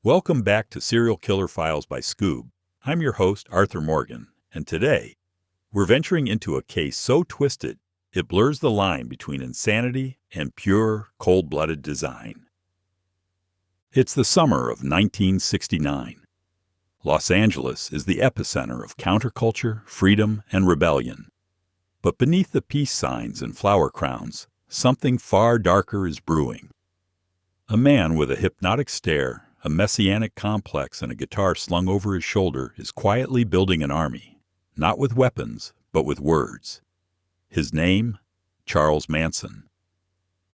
Welcome back to Serial Killer Files by Skoob. I'm your host, Arthur Morgan, and today, we're venturing into a case so twisted, it blurs the line between insanity and pure, cold-blooded design. It's the summer of 1969. Los Angeles is the epicenter of counterculture, freedom, and rebellion. But beneath the peace signs and flower crowns, something far darker is brewing. A man with a hypnotic stare, a messianic complex, and a guitar slung over his shoulder is quietly building an army, not with weapons, but with words. His name? Charles Manson.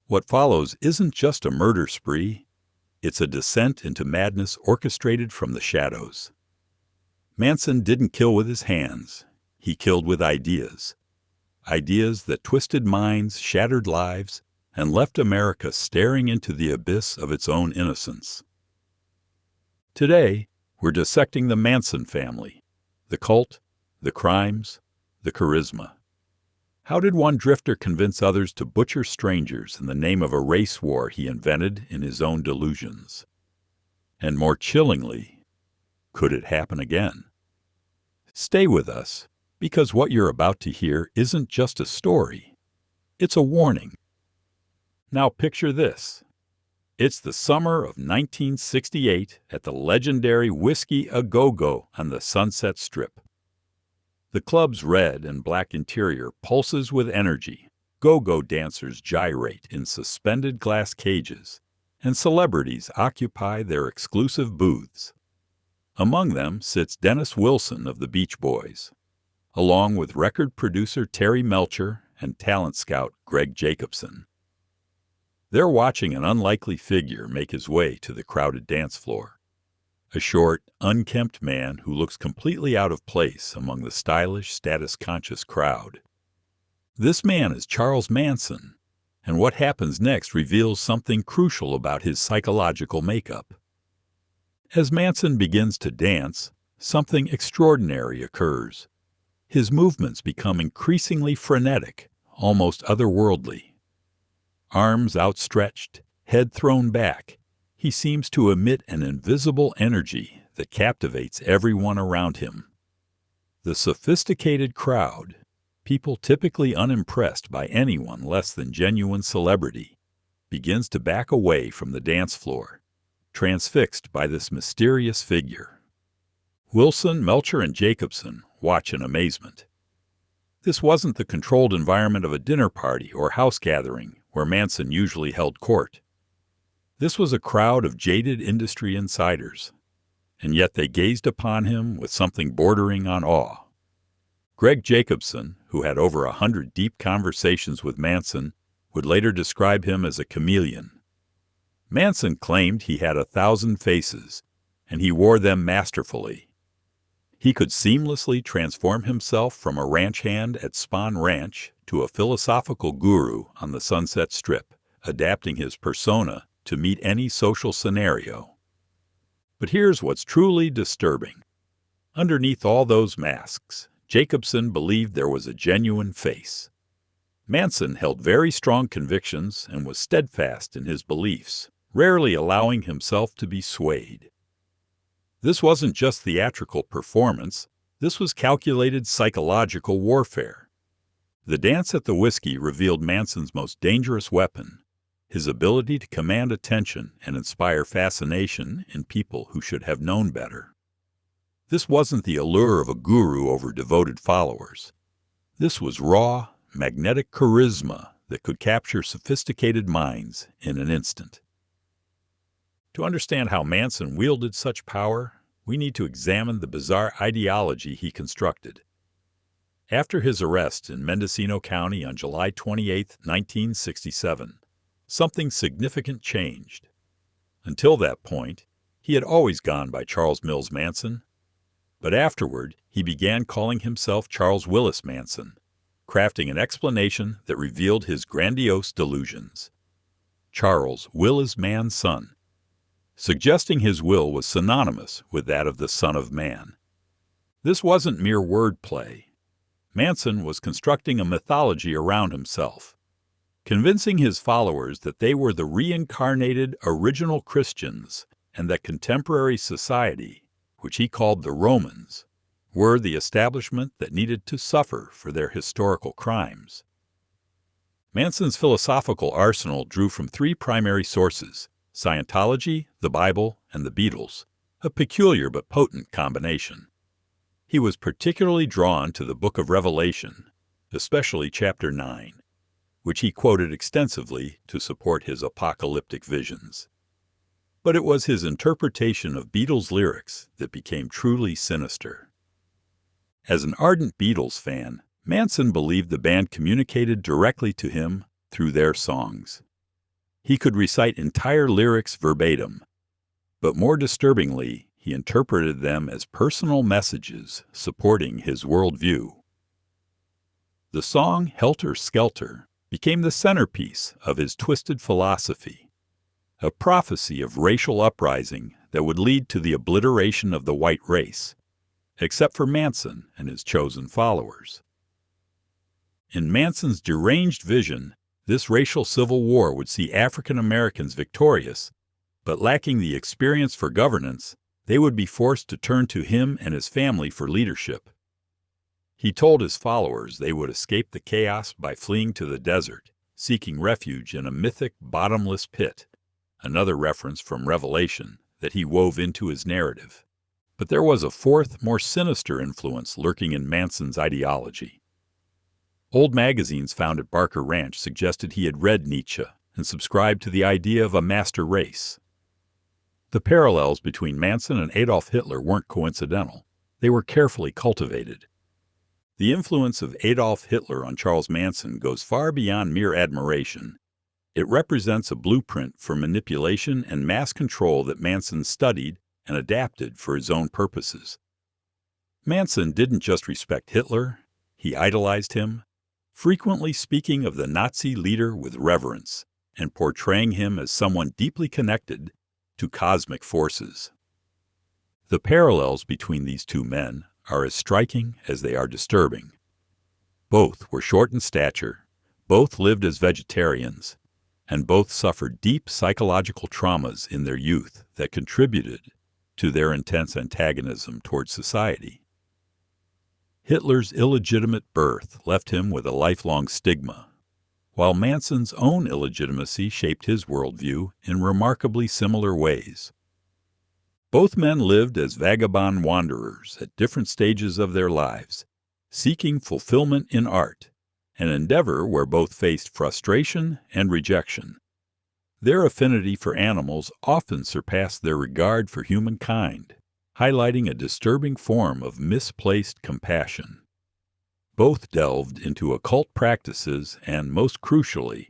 What follows isn't just a murder spree, it's a descent into madness orchestrated from the shadows. Manson didn't kill with his hands, he killed with ideas. Ideas that twisted minds, shattered lives, and left America staring into the abyss of its own innocence. Today, we're dissecting the Manson family, the cult, the crimes, the charisma. How did one drifter convince others to butcher strangers in the name of a race war he invented in his own delusions? And more chillingly, could it happen again? Stay with us, because what you're about to hear isn't just a story, it's a warning. Now picture this. It's the summer of 1968 at the legendary Whiskey A Go-Go on the Sunset Strip. The club's red and black interior pulses with energy. Go-go dancers gyrate in suspended glass cages, and celebrities occupy their exclusive booths. Among them sits Dennis Wilson of the Beach Boys, along with record producer Terry Melcher and talent scout Greg Jacobson. They're watching an unlikely figure make his way to the crowded dance floor. A short, unkempt man who looks completely out of place among the stylish, status-conscious crowd. This man is Charles Manson, and what happens next reveals something crucial about his psychological makeup. As Manson begins to dance, something extraordinary occurs. His movements become increasingly frenetic, almost otherworldly. Arms outstretched, head thrown back, he seems to emit an invisible energy that captivates everyone around him. The sophisticated crowd, people typically unimpressed by anyone less than genuine celebrity, begins to back away from the dance floor, transfixed by this mysterious figure. Wilson, Melcher, and Jacobson watch in amazement. This wasn't the controlled environment of a dinner party or house gathering where Manson usually held court. This was a crowd of jaded industry insiders, and yet they gazed upon him with something bordering on awe. Greg Jacobson, who had over 100 deep conversations with Manson, would later describe him as a chameleon. Manson claimed he had 1,000 faces, and he wore them masterfully. He could seamlessly transform himself from a ranch hand at Spahn Ranch to a philosophical guru on the Sunset Strip, adapting his persona to meet any social scenario. But here's what's truly disturbing. Underneath all those masks, Jacobson believed there was a genuine face. Manson held very strong convictions and was steadfast in his beliefs, rarely allowing himself to be swayed. This wasn't just theatrical performance, this was calculated psychological warfare. The dance at the Whiskey revealed Manson's most dangerous weapon, his ability to command attention and inspire fascination in people who should have known better. This wasn't the allure of a guru over devoted followers. This was raw, magnetic charisma that could capture sophisticated minds in an instant. To understand how Manson wielded such power, we need to examine the bizarre ideology he constructed. After his arrest in Mendocino County on July 28, 1967, something significant changed. Until that point, he had always gone by Charles Mills Manson, but afterward he began calling himself Charles Willis Manson, crafting an explanation that revealed his grandiose delusions. Charles Willis Man's son, suggesting his will was synonymous with that of the Son of Man. This wasn't mere wordplay. Manson was constructing a mythology around himself, convincing his followers that they were the reincarnated original Christians and that contemporary society, which he called the Romans, were the establishment that needed to suffer for their historical crimes. Manson's philosophical arsenal drew from three primary sources: Scientology, the Bible, and the Beatles, a peculiar but potent combination. He was particularly drawn to the Book of Revelation, especially chapter 9, which he quoted extensively to support his apocalyptic visions. But it was his interpretation of Beatles lyrics that became truly sinister. As an ardent Beatles fan, Manson believed the band communicated directly to him through their songs. He could recite entire lyrics verbatim, but more disturbingly, he interpreted them as personal messages supporting his worldview. The song Helter Skelter became the centerpiece of his twisted philosophy, a prophecy of racial uprising that would lead to the obliteration of the white race, except for Manson and his chosen followers. In Manson's deranged vision, this racial civil war would see African Americans victorious, but lacking the experience for governance, they would be forced to turn to him and his family for leadership. He told his followers they would escape the chaos by fleeing to the desert, seeking refuge in a mythic bottomless pit, another reference from Revelation that he wove into his narrative. But there was a fourth, more sinister influence lurking in Manson's ideology. Old magazines found at Barker Ranch suggested he had read Nietzsche and subscribed to the idea of a master race. The parallels between Manson and Adolf Hitler weren't coincidental. They were carefully cultivated. The influence of Adolf Hitler on Charles Manson goes far beyond mere admiration. It represents a blueprint for manipulation and mass control that Manson studied and adapted for his own purposes. Manson didn't just respect Hitler, he idolized him, frequently speaking of the Nazi leader with reverence and portraying him as someone deeply connected to cosmic forces. The parallels between these two men are as striking as they are disturbing. Both were short in stature, both lived as vegetarians, and both suffered deep psychological traumas in their youth that contributed to their intense antagonism towards society. Hitler's illegitimate birth left him with a lifelong stigma, while Manson's own illegitimacy shaped his worldview in remarkably similar ways. Both men lived as vagabond wanderers at different stages of their lives, seeking fulfillment in art, an endeavor where both faced frustration and rejection. Their affinity for animals often surpassed their regard for humankind, highlighting a disturbing form of misplaced compassion. Both delved into occult practices and, most crucially,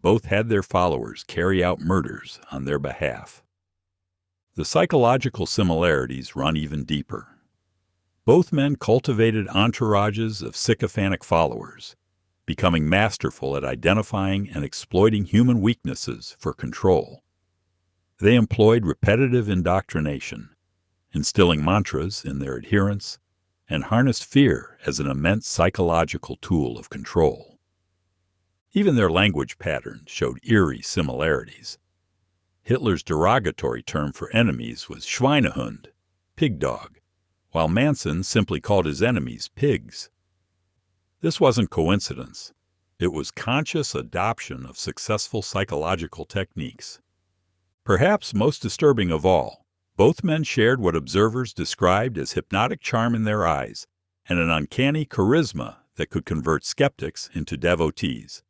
both had their followers carry out murders on their behalf. The psychological similarities run even deeper. Both men cultivated entourages of sycophantic followers, becoming masterful at identifying and exploiting human weaknesses for control. They employed repetitive indoctrination, instilling mantras in their adherents, and harnessed fear as an immense psychological tool of control. Even their language patterns showed eerie similarities. Hitler's derogatory term for enemies was Schweinehund, pig dog, while Manson simply called his enemies pigs. This wasn't coincidence. It was conscious adoption of successful psychological techniques. Perhaps most disturbing of all, both men shared what observers described as hypnotic charm in their eyes and an uncanny charisma that could convert skeptics into devotees.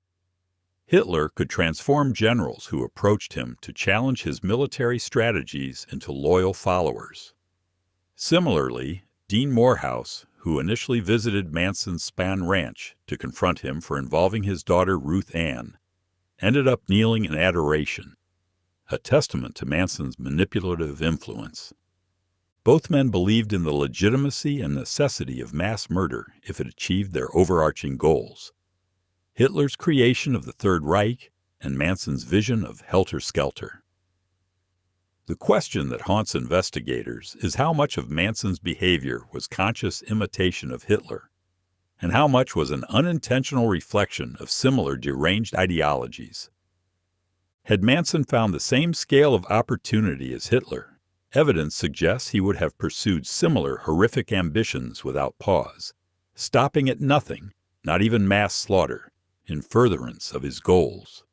Hitler could transform generals who approached him to challenge his military strategies into loyal followers. Similarly, Dean Morehouse, who initially visited Manson's Spahn Ranch to confront him for involving his daughter Ruth Ann, ended up kneeling in adoration, a testament to Manson's manipulative influence. Both men believed in the legitimacy and necessity of mass murder if it achieved their overarching goals: Hitler's creation of the Third Reich and Manson's vision of Helter Skelter. The question that haunts investigators is how much of Manson's behavior was conscious imitation of Hitler, and how much was an unintentional reflection of similar deranged ideologies. Had Manson found the same scale of opportunity as Hitler, Evidence suggests he would have pursued similar horrific ambitions without pause, stopping at nothing, not even mass slaughter, in furtherance of his goals.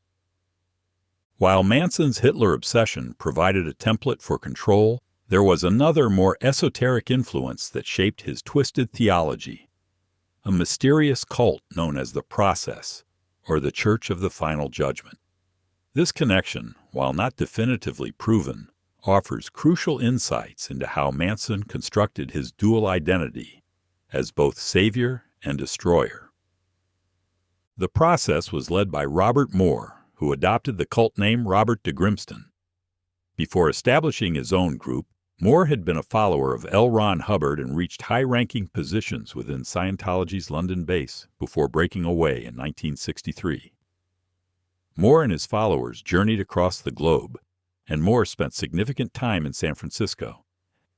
While Manson's Hitler obsession provided a template for control, there was another more esoteric influence that shaped his twisted theology, a mysterious cult known as the Process, or the Church of the Final Judgment. This connection, while not definitively proven, offers crucial insights into how Manson constructed his dual identity as both savior and destroyer. The Process was led by Robert Moore, who adopted the cult name Robert de Grimston. Before establishing his own group, Moore had been a follower of L. Ron Hubbard and reached high-ranking positions within Scientology's London base before breaking away in 1963. Moore and his followers journeyed across the globe, and Moore spent significant time in San Francisco,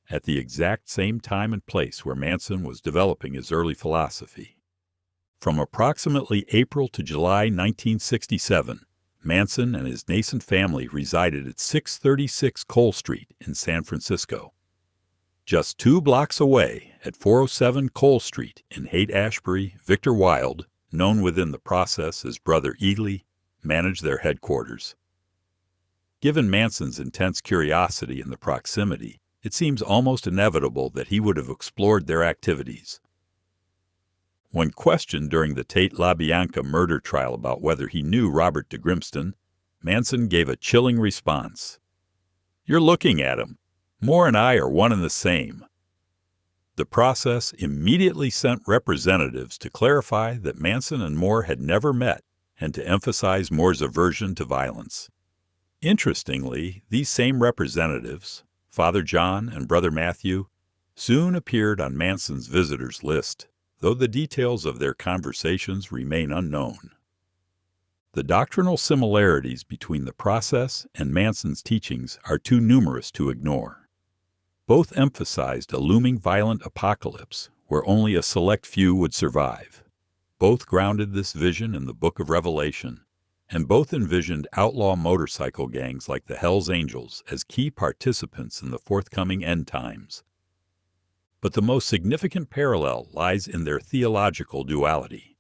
at the exact same time and place where Manson was developing his early philosophy. From approximately April to July 1967, Manson and his nascent family resided at 636 Cole Street in San Francisco. Just 2 blocks away, at 407 Cole Street in Haight-Ashbury, Victor Wilde, known within the Process as Brother Ely, managed their headquarters. Given Manson's intense curiosity in the proximity, it seems almost inevitable that he would have explored their activities. When questioned during the Tate-LaBianca murder trial about whether he knew Robert de Grimston, Manson gave a chilling response. "You're looking at him. Moore and I are one and the same." The Process immediately sent representatives to clarify that Manson and Moore had never met and to emphasize Moore's aversion to violence. Interestingly, these same representatives, Father John and Brother Matthew, soon appeared on Manson's visitors list, though the details of their conversations remain unknown. The doctrinal similarities between the Process and Manson's teachings are too numerous to ignore. Both emphasized a looming violent apocalypse where only a select few would survive. Both grounded this vision in the Book of Revelation, and both envisioned outlaw motorcycle gangs like the Hells Angels as key participants in the forthcoming end times. But the most significant parallel lies in their theological duality.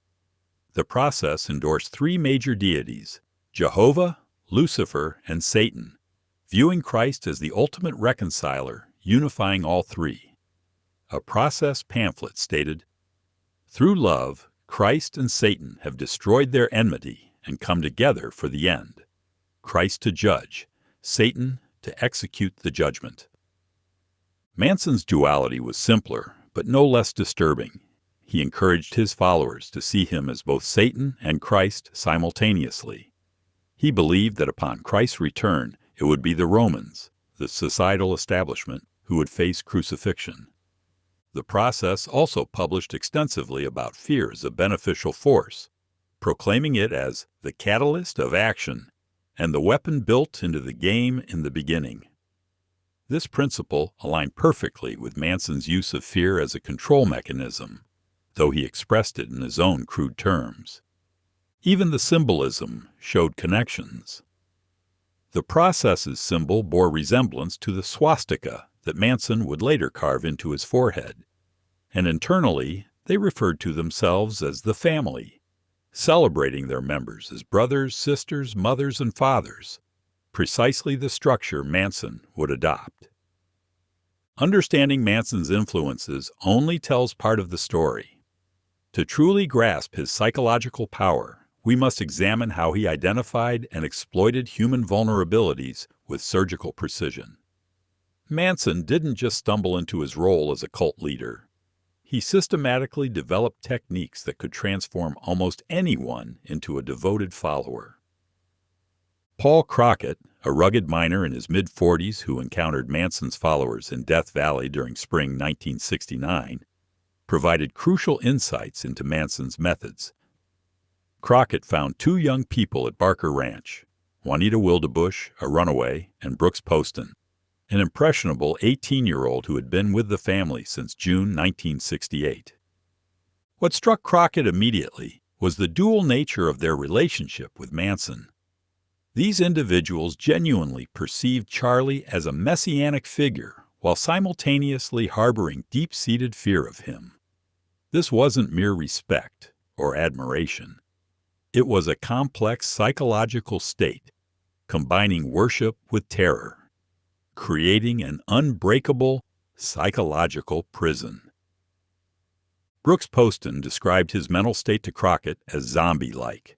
The Process endorsed 3 major deities, Jehovah, Lucifer, and Satan, viewing Christ as the ultimate reconciler, unifying all 3. A Process pamphlet stated, "Through love, Christ and Satan have destroyed their enmity and come together for the end. Christ to judge, Satan to execute the judgment." Manson's duality was simpler, but no less disturbing. He encouraged his followers to see him as both Satan and Christ simultaneously. He believed that upon Christ's return, it would be the Romans, the societal establishment, who would face crucifixion. The Process also published extensively about fear as a beneficial force, proclaiming it as the catalyst of action and the weapon built into the game in the beginning. This principle aligned perfectly with Manson's use of fear as a control mechanism, though he expressed it in his own crude terms. Even the symbolism showed connections. The Process's symbol bore resemblance to the swastika that Manson would later carve into his forehead, and internally they referred to themselves as the family, celebrating their members as brothers, sisters, mothers, and fathers, precisely the structure Manson would adopt. Understanding Manson's influences only tells part of the story. To truly grasp his psychological power, we must examine how he identified and exploited human vulnerabilities with surgical precision. Manson didn't just stumble into his role as a cult leader. He systematically developed techniques that could transform almost anyone into a devoted follower. Paul Crockett, a rugged miner in his mid-40s who encountered Manson's followers in Death Valley during spring 1969, provided crucial insights into Manson's methods. Crockett found 2 young people at Barker Ranch, Juanita Wildebush, a runaway, and Brooks Poston, an impressionable 18-year-old who had been with the family since June 1968. What struck Crockett immediately was the dual nature of their relationship with Manson. These individuals genuinely perceived Charlie as a messianic figure while simultaneously harboring deep-seated fear of him. This wasn't mere respect or admiration. It was a complex psychological state, combining worship with terror, creating an unbreakable psychological prison. Brooks Poston described his mental state to Crockett as zombie-like.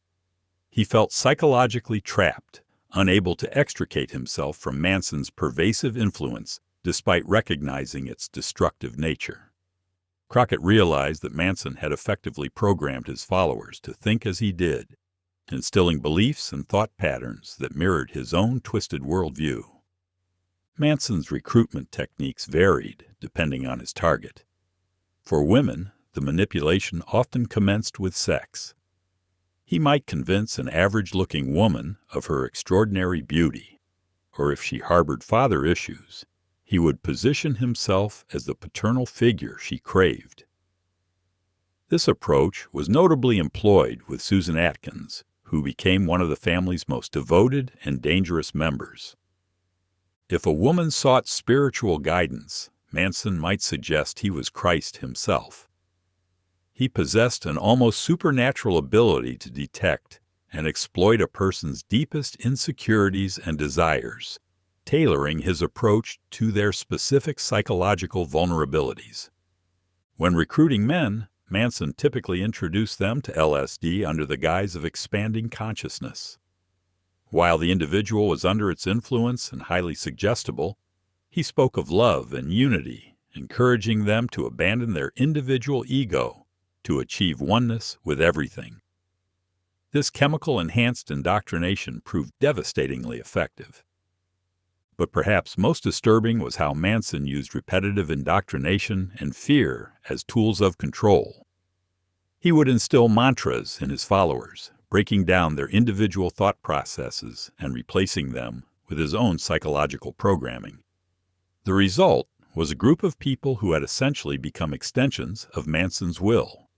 He felt psychologically trapped, unable to extricate himself from Manson's pervasive influence despite recognizing its destructive nature. Crockett realized that Manson had effectively programmed his followers to think as he did, instilling beliefs and thought patterns that mirrored his own twisted worldview. Manson's recruitment techniques varied depending on his target. For women, the manipulation often commenced with sex. He might convince an average-looking woman of her extraordinary beauty, or if she harbored father issues, he would position himself as the paternal figure she craved. This approach was notably employed with Susan Atkins, who became one of the family's most devoted and dangerous members. If a woman sought spiritual guidance, Manson might suggest he was Christ himself. He possessed an almost supernatural ability to detect and exploit a person's deepest insecurities and desires, tailoring his approach to their specific psychological vulnerabilities. When recruiting men, Manson typically introduced them to LSD under the guise of expanding consciousness. While the individual was under its influence and highly suggestible, he spoke of love and unity, encouraging them to abandon their individual ego to achieve oneness with everything. This chemical-enhanced indoctrination proved devastatingly effective. But perhaps most disturbing was how Manson used repetitive indoctrination and fear as tools of control. He would instill mantras in his followers, breaking down their individual thought processes and replacing them with his own psychological programming. The result was a group of people who had essentially become extensions of Manson's will.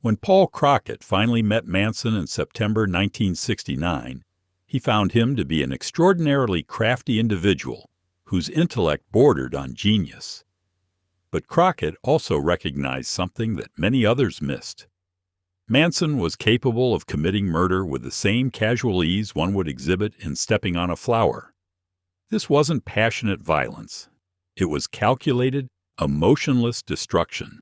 When Paul Crockett finally met Manson in September 1969, he found him to be an extraordinarily crafty individual whose intellect bordered on genius. But Crockett also recognized something that many others missed. Manson was capable of committing murder with the same casual ease one would exhibit in stepping on a flower. This wasn't passionate violence. It was calculated, emotionless destruction.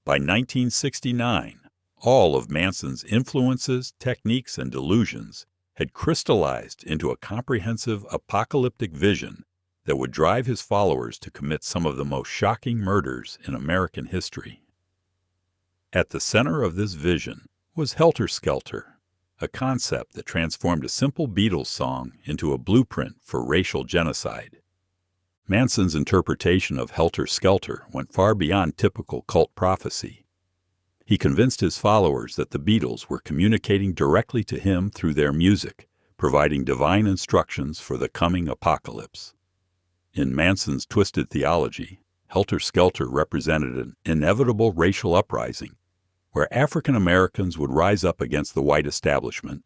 By 1969, all of Manson's influences, techniques, and delusions had crystallized into a comprehensive apocalyptic vision that would drive his followers to commit some of the most shocking murders in American history. At the center of this vision was Helter Skelter, a concept that transformed a simple Beatles song into a blueprint for racial genocide. Manson's interpretation of Helter Skelter went far beyond typical cult prophecy. He convinced his followers that the Beatles were communicating directly to him through their music, providing divine instructions for the coming apocalypse. In Manson's twisted theology, Helter Skelter represented an inevitable racial uprising, where African Americans would rise up against the white establishment,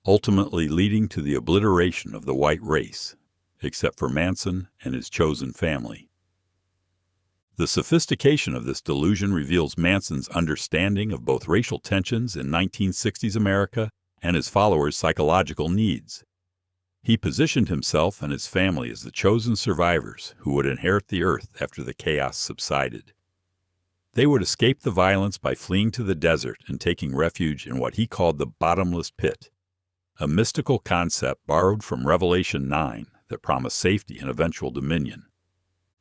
ultimately leading to the obliteration of the white race, except for Manson and his chosen family. The sophistication of this delusion reveals Manson's understanding of both racial tensions in 1960s America and his followers' psychological needs. He positioned himself and his family as the chosen survivors who would inherit the earth after the chaos subsided. They would escape the violence by fleeing to the desert and taking refuge in what he called the Bottomless Pit, a mystical concept borrowed from Revelation 9 that promised safety and eventual dominion.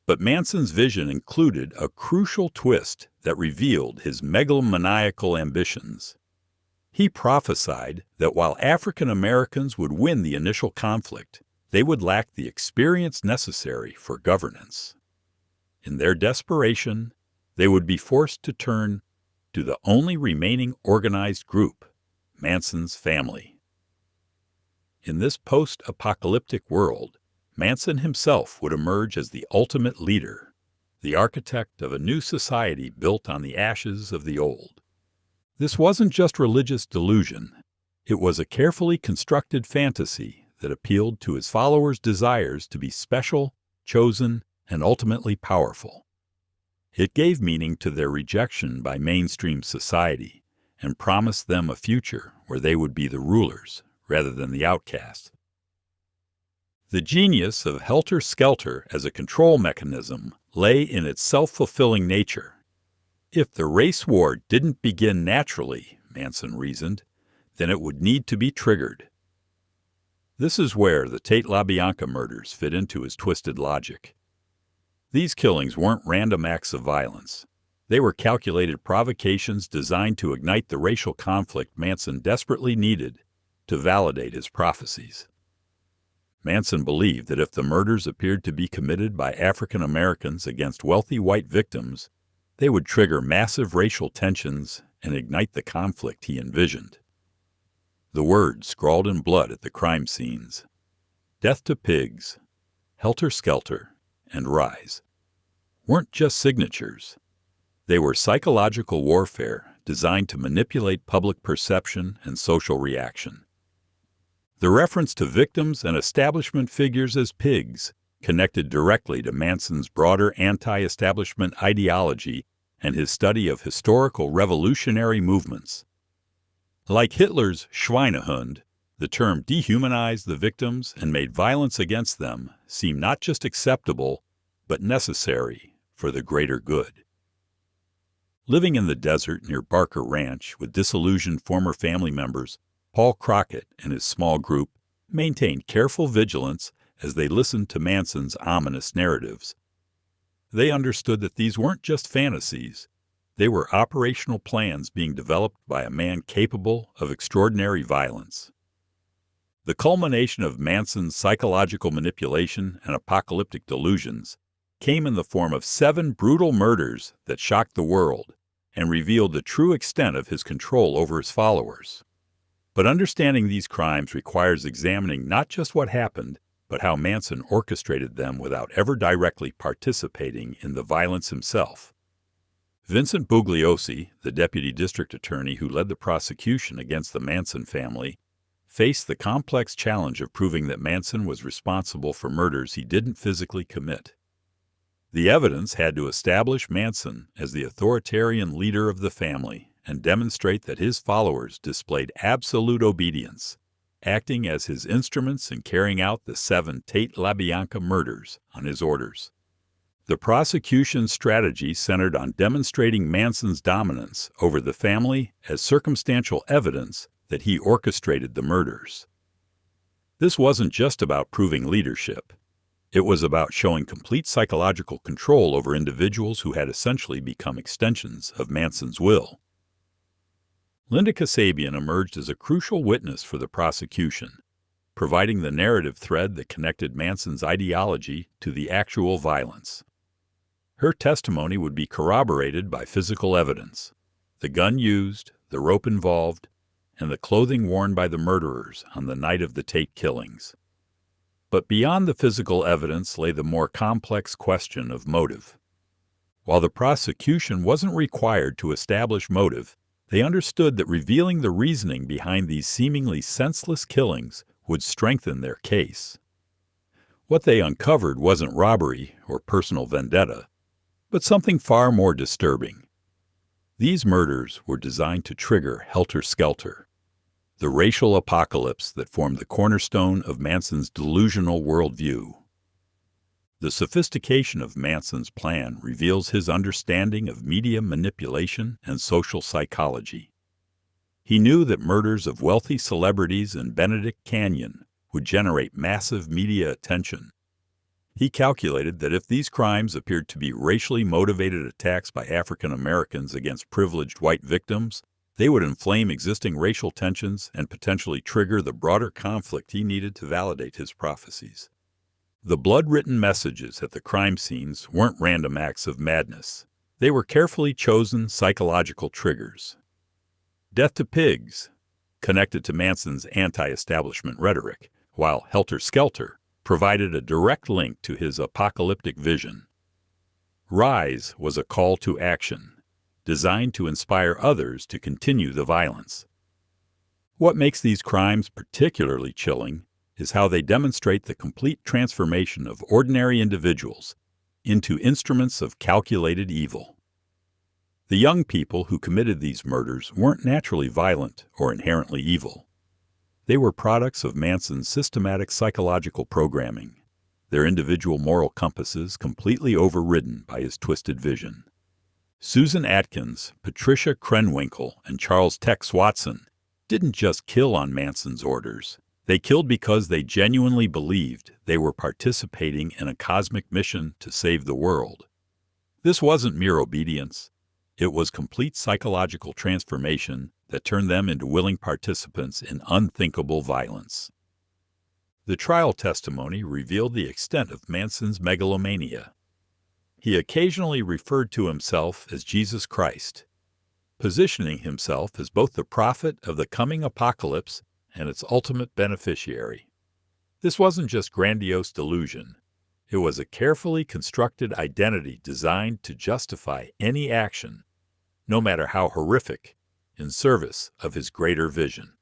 But Manson's vision included a crucial twist that revealed his megalomaniacal ambitions. He prophesied that while African Americans would win the initial conflict, they would lack the experience necessary for governance. In their desperation, they would be forced to turn to the only remaining organized group, Manson's family. In this post-apocalyptic world, Manson himself would emerge as the ultimate leader, the architect of a new society built on the ashes of the old. This wasn't just religious delusion. It was a carefully constructed fantasy that appealed to his followers' desires to be special, chosen, and ultimately powerful. It gave meaning to their rejection by mainstream society and promised them a future where they would be the rulers rather than the outcasts. The genius of Helter Skelter as a control mechanism lay in its self-fulfilling nature. If the race war didn't begin naturally, Manson reasoned, then it would need to be triggered. This is where the Tate-LaBianca murders fit into his twisted logic. These killings weren't random acts of violence. They were calculated provocations designed to ignite the racial conflict Manson desperately needed to validate his prophecies. Manson believed that if the murders appeared to be committed by African Americans against wealthy white victims, they would trigger massive racial tensions and ignite the conflict he envisioned. The words scrawled in blood at the crime scenes, "Death to pigs," "Helter Skelter," and "Rise," weren't just signatures. They were psychological warfare designed to manipulate public perception and social reaction. The reference to victims and establishment figures as pigs connected directly to Manson's broader anti-establishment ideology and his study of historical revolutionary movements. Like Hitler's Schweinehund, the term dehumanized the victims and made violence against them seem not just acceptable, but necessary for the greater good. Living in the desert near Barker Ranch with disillusioned former family members, Paul Crockett and his small group maintained careful vigilance as they listened to Manson's ominous narratives. They understood that these weren't just fantasies. They were operational plans being developed by a man capable of extraordinary violence. The culmination of Manson's psychological manipulation and apocalyptic delusions came in the form of 7 brutal murders that shocked the world and revealed the true extent of his control over his followers. But understanding these crimes requires examining not just what happened, but how Manson orchestrated them without ever directly participating in the violence himself. Vincent Bugliosi, the deputy district attorney who led the prosecution against the Manson family, faced the complex challenge of proving that Manson was responsible for murders he didn't physically commit. The evidence had to establish Manson as the authoritarian leader of the family and demonstrate that his followers displayed absolute obedience, acting as his instruments in carrying out the 7 Tate-LaBianca murders on his orders. The prosecution's strategy centered on demonstrating Manson's dominance over the family as circumstantial evidence that he orchestrated the murders. This wasn't just about proving leadership. It was about showing complete psychological control over individuals who had essentially become extensions of Manson's will. Linda Kasabian emerged as a crucial witness for the prosecution, providing the narrative thread that connected Manson's ideology to the actual violence. Her testimony would be corroborated by physical evidence: the gun used, the rope involved, and the clothing worn by the murderers on the night of the Tate killings. But beyond the physical evidence lay the more complex question of motive. While the prosecution wasn't required to establish motive, they understood that revealing the reasoning behind these seemingly senseless killings would strengthen their case. What they uncovered wasn't robbery or personal vendetta, but something far more disturbing. These murders were designed to trigger Helter Skelter, the racial apocalypse that formed the cornerstone of Manson's delusional worldview. The sophistication of Manson's plan reveals his understanding of media manipulation and social psychology. He knew that murders of wealthy celebrities in Benedict Canyon would generate massive media attention. He calculated that if these crimes appeared to be racially motivated attacks by African Americans against privileged white victims, they would inflame existing racial tensions and potentially trigger the broader conflict he needed to validate his prophecies. The blood-written messages at the crime scenes weren't random acts of madness. They were carefully chosen psychological triggers. Death to pigs connected to Manson's anti-establishment rhetoric, while Helter Skelter provided a direct link to his apocalyptic vision. Rise was a call to action, designed to inspire others to continue the violence. What makes these crimes particularly chilling is how they demonstrate the complete transformation of ordinary individuals into instruments of calculated evil. The young people who committed these murders weren't naturally violent or inherently evil. They were products of Manson's systematic psychological programming, their individual moral compasses completely overridden by his twisted vision. Susan Atkins, Patricia Krenwinkel, and Charles Tex Watson didn't just kill on Manson's orders. They killed because they genuinely believed they were participating in a cosmic mission to save the world. This wasn't mere obedience. It was complete psychological transformation that turned them into willing participants in unthinkable violence. The trial testimony revealed the extent of Manson's megalomania. He occasionally referred to himself as Jesus Christ, positioning himself as both the prophet of the coming apocalypse and its ultimate beneficiary. This wasn't just grandiose delusion. It was a carefully constructed identity designed to justify any action, no matter how horrific, in service of his greater vision.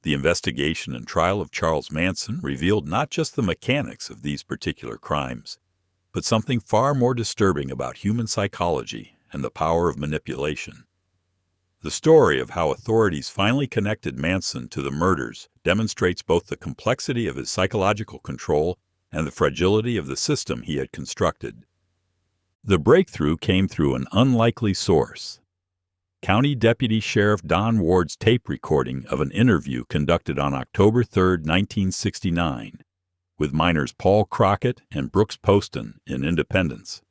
The investigation and trial of Charles Manson revealed not just the mechanics of these particular crimes, but something far more disturbing about human psychology and the power of manipulation. The story of how authorities finally connected Manson to the murders demonstrates both the complexity of his psychological control and the fragility of the system he had constructed. The breakthrough came through an unlikely source. County Deputy Sheriff Don Ward's tape recording of an interview conducted on October 3, 1969, with miners Paul Crockett and Brooks Poston in Independence.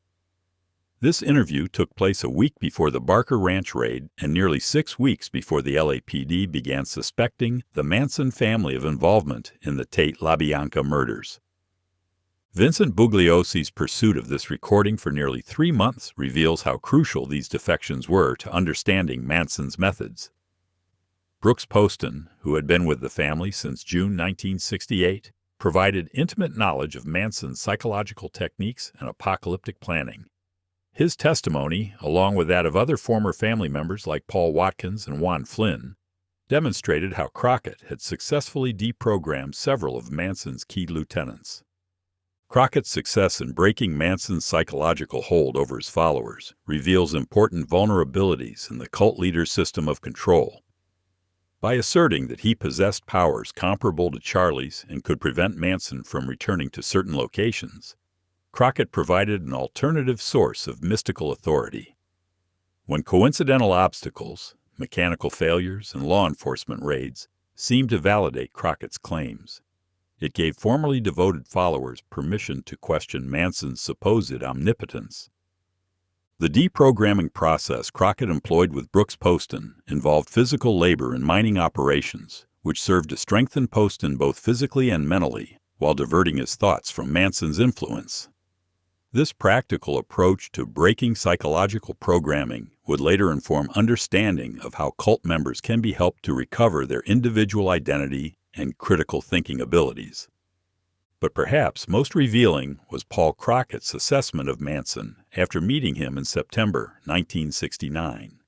This interview took place a week before the Barker Ranch raid and nearly 6 weeks before the LAPD began suspecting the Manson family of involvement in the Tate-LaBianca murders. Vincent Bugliosi's pursuit of this recording for nearly 3 months reveals how crucial these defections were to understanding Manson's methods. Brooks Poston, who had been with the family since June 1968, provided intimate knowledge of Manson's psychological techniques and apocalyptic planning. His testimony, along with that of other former family members like Paul Watkins and Juan Flynn, demonstrated how Crockett had successfully deprogrammed several of Manson's key lieutenants. Crockett's success in breaking Manson's psychological hold over his followers reveals important vulnerabilities in the cult leader's system of control. By asserting that he possessed powers comparable to Charlie's and could prevent Manson from returning to certain locations, Crockett provided an alternative source of mystical authority. When coincidental obstacles, mechanical failures, and law enforcement raids seemed to validate Crockett's claims, it gave formerly devoted followers permission to question Manson's supposed omnipotence. The deprogramming process Crockett employed with Brooks Poston involved physical labor in mining operations, which served to strengthen Poston both physically and mentally, while diverting his thoughts from Manson's influence. This practical approach to breaking psychological programming would later inform understanding of how cult members can be helped to recover their individual identity and critical thinking abilities. But perhaps most revealing was Paul Crockett's assessment of Manson after meeting him in September 1969.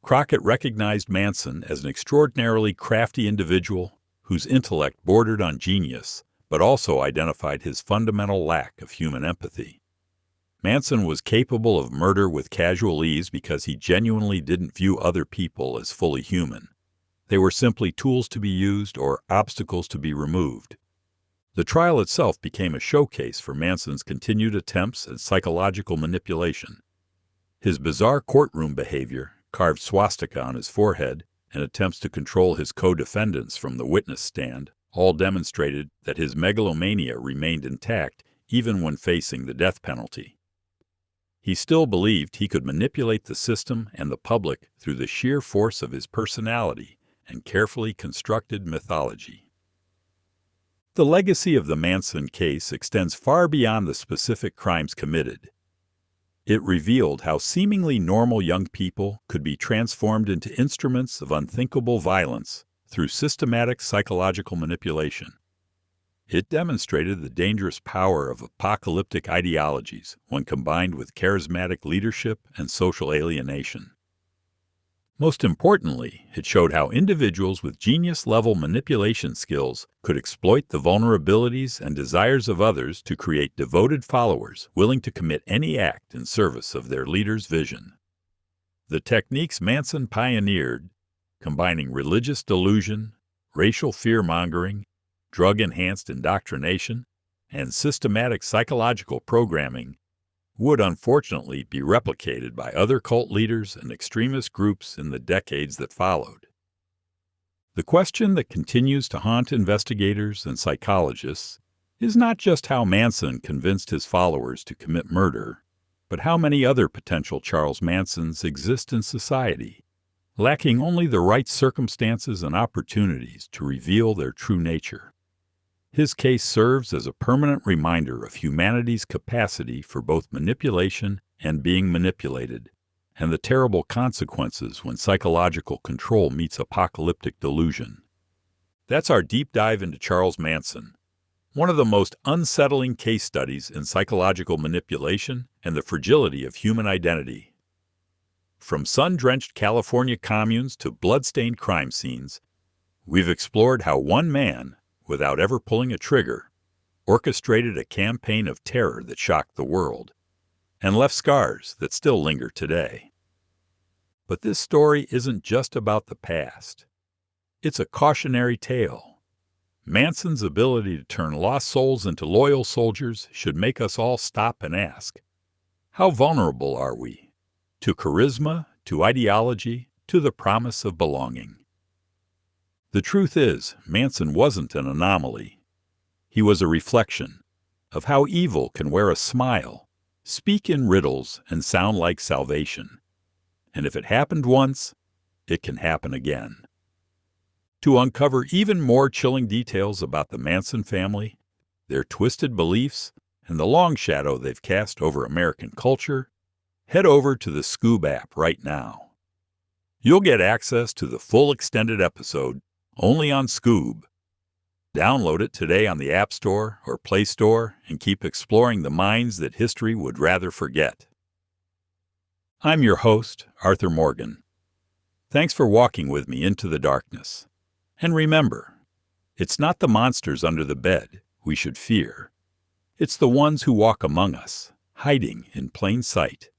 Crockett recognized Manson as an extraordinarily crafty individual whose intellect bordered on genius, but also identified his fundamental lack of human empathy. Manson was capable of murder with casual ease because he genuinely didn't view other people as fully human. They were simply tools to be used or obstacles to be removed. The trial itself became a showcase for Manson's continued attempts at psychological manipulation. His bizarre courtroom behavior, carved swastika on his forehead, and attempts to control his co-defendants from the witness stand all demonstrated that his megalomania remained intact even when facing the death penalty. He still believed he could manipulate the system and the public through the sheer force of his personality and carefully constructed mythology. The legacy of the Manson case extends far beyond the specific crimes committed. It revealed how seemingly normal young people could be transformed into instruments of unthinkable violence through systematic psychological manipulation. It demonstrated the dangerous power of apocalyptic ideologies when combined with charismatic leadership and social alienation. Most importantly, it showed how individuals with genius-level manipulation skills could exploit the vulnerabilities and desires of others to create devoted followers willing to commit any act in service of their leader's vision. The techniques Manson pioneered, combining religious delusion, racial fear-mongering, drug-enhanced indoctrination, and systematic psychological programming, would unfortunately be replicated by other cult leaders and extremist groups in the decades that followed. The question that continues to haunt investigators and psychologists is not just how Manson convinced his followers to commit murder, but how many other potential Charles Mansons exist in society, lacking only the right circumstances and opportunities to reveal their true nature. His case serves as a permanent reminder of humanity's capacity for both manipulation and being manipulated, and the terrible consequences when psychological control meets apocalyptic delusion. That's our deep dive into Charles Manson, one of the most unsettling case studies in psychological manipulation and the fragility of human identity. From sun-drenched California communes to blood-stained crime scenes, we've explored how one man, without ever pulling a trigger, orchestrated a campaign of terror that shocked the world, and left scars that still linger today. But this story isn't just about the past. It's a cautionary tale. Manson's ability to turn lost souls into loyal soldiers should make us all stop and ask, how vulnerable are we? To charisma, to ideology, to the promise of belonging. The truth is, Manson wasn't an anomaly. He was a reflection of how evil can wear a smile, speak in riddles, and sound like salvation. And if it happened once, it can happen again. To uncover even more chilling details about the Manson family, their twisted beliefs, and the long shadow they've cast over American culture, head over to the Skoob app right now. You'll get access to the full extended episode only on Skoob. Download it today on the App Store or Play Store and keep exploring the minds that history would rather forget. I'm your host, Arthur Morgan. Thanks for walking with me into the darkness. And remember, it's not the monsters under the bed we should fear. It's the ones who walk among us, hiding in plain sight.